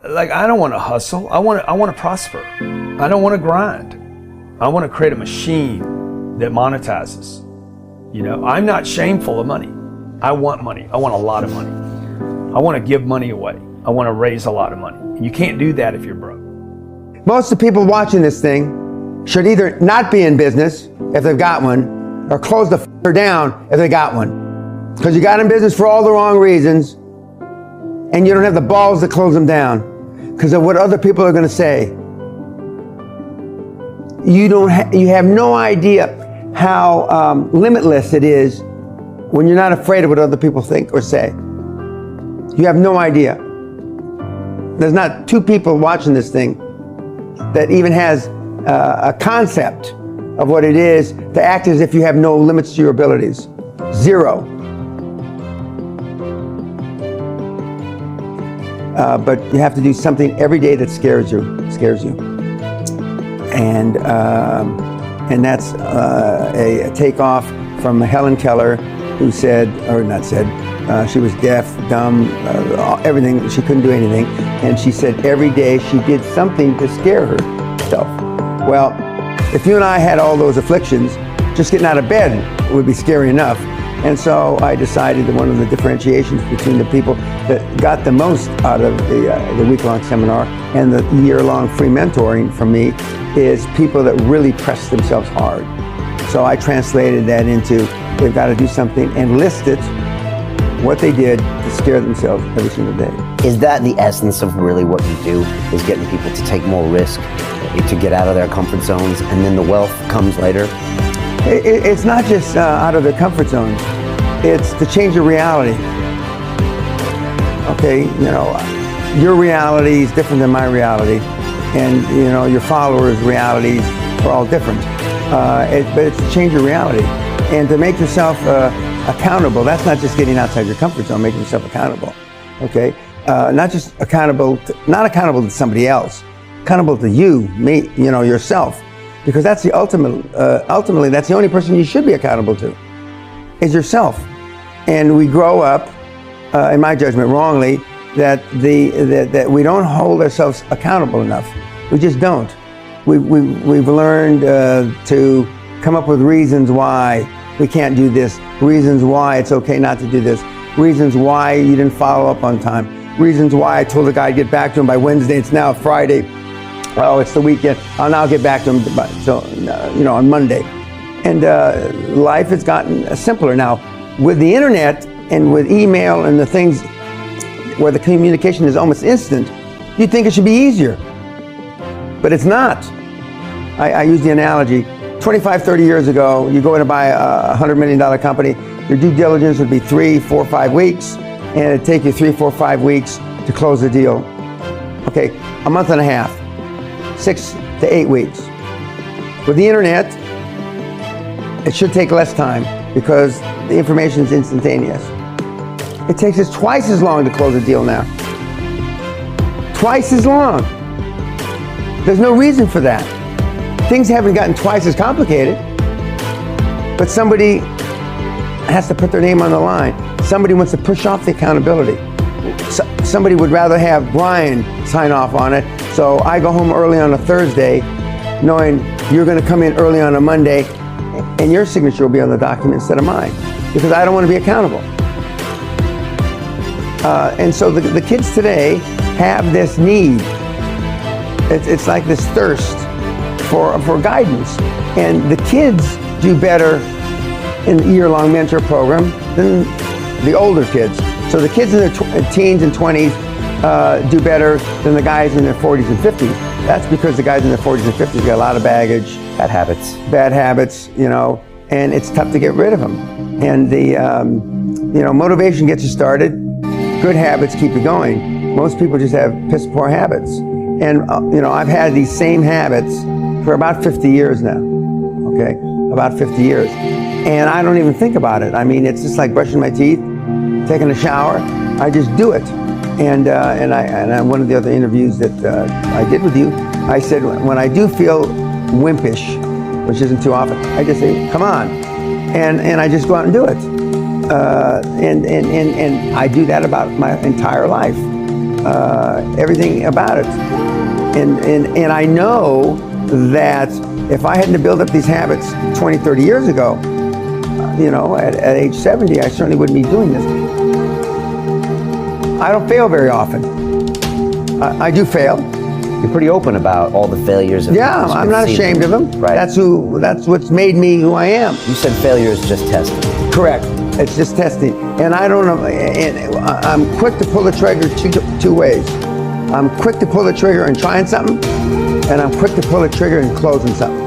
Like, I don't want to hustle. I want to prosper. I don't want to grind. I want to create a machine that monetizes. You know, I'm not shameful of money. I want money. I want a lot of money. I want to give money away. I want to raise a lot of money. And you can't do that if you're broke. Most of the people watching this thing should either not be in business if they've got one, or close the f***er down if they got one. Because you got in business for all the wrong reasons, and you don't have the balls to close them down because of what other people are going to say. You have no idea how limitless it is when you're not afraid of what other people think or say. You have no idea. There's not two people watching this thing that even has a concept of what it is to act as if you have no limits to your abilities. Zero. But you have to do something every day that scares you. And that's a takeoff from Helen Keller, who said, or not said, she was deaf, dumb, everything. She couldn't do anything. And she said every day she did something to scare herself. Well, if you and I had all those afflictions, just getting out of bed would be scary enough. And so I decided that one of the differentiations between the people that got the most out of the week-long seminar and the year-long free mentoring from me is people that really press themselves hard. So I translated that into they've got to do something and listed what they did to scare themselves every single day. Is that the essence of really what you do, is getting people to take more risk, to get out of their comfort zones, and then the wealth comes later? It's not just out of their comfort zones. It's to change your reality. Okay, you know, your reality is different than my reality, and you know your followers' realities are all different. But it's to change your reality and to make yourself accountable. That's not just getting outside your comfort zone, making yourself accountable. Okay, not just accountable, not accountable to somebody else, accountable to you, me, you know, yourself. Because that's the ultimately, that's the only person you should be accountable to, is yourself. And we grow up, in my judgment, wrongly, that we don't hold ourselves accountable enough. We just don't. We've learned to come up with reasons why we can't do this, reasons why it's okay not to do this, reasons why you didn't follow up on time, reasons why I told the guy to get back to him by Wednesday, it's now Friday. Oh, it's the weekend. I'll now get back to him, so you know, on Monday. And life has gotten simpler now with the internet and with email and the things where the communication is almost instant. You'd think it should be easier, but it's not. I use the analogy: 25, 30 years ago, you go in to buy a $100 million company. Your due diligence would be 3, 4, 5 weeks, and it'd take you 3, 4, 5 weeks to close the deal. Okay, a month and a half. 6 to 8 weeks. With the internet, it should take less time because the information is instantaneous. It takes us twice as long to close a deal now. Twice as long. There's no reason for that. Things haven't gotten twice as complicated, but somebody has to put their name on the line. Somebody wants to push off the accountability. Somebody would rather have Brian sign off on it. So I go home early on a Thursday, knowing you're going to come in early on a Monday, and your signature will be on the document instead of mine, because I don't want to be accountable. And so the kids today have this need. It's like this thirst for guidance. And the kids do better in the year-long mentor program than the older kids. So the kids in their teens and 20s do better than the guys in their 40s and 50s. That's because the guys in their 40s and 50s got a lot of baggage. Bad habits, you know, and it's tough to get rid of them. And you know, motivation gets you started. Good habits keep you going. Most people just have piss poor habits. And you know, I've had these same habits for about 50 years now, okay? About 50 years. And I don't even think about it. I mean, it's just like brushing my teeth, taking a shower. I just do it. And one of the other interviews that I did with you, I said when I do feel wimpish, which isn't too often, I just say, come on. And I just go out and do it. And I do that about my entire life. everything about it. And I know that if I hadn't built up these habits 20, 30 years ago, you know, at age 70, I certainly wouldn't be doing this. I don't fail very often. I do fail. You're pretty open about all the failures. Yeah, I'm not ashamed of them. Right. That's what's made me who I am. You said failure is just testing. Correct. It's just testing. And I don't know, and I'm quick to pull the trigger two ways. I'm quick to pull the trigger and trying something, and I'm quick to pull the trigger and closing something.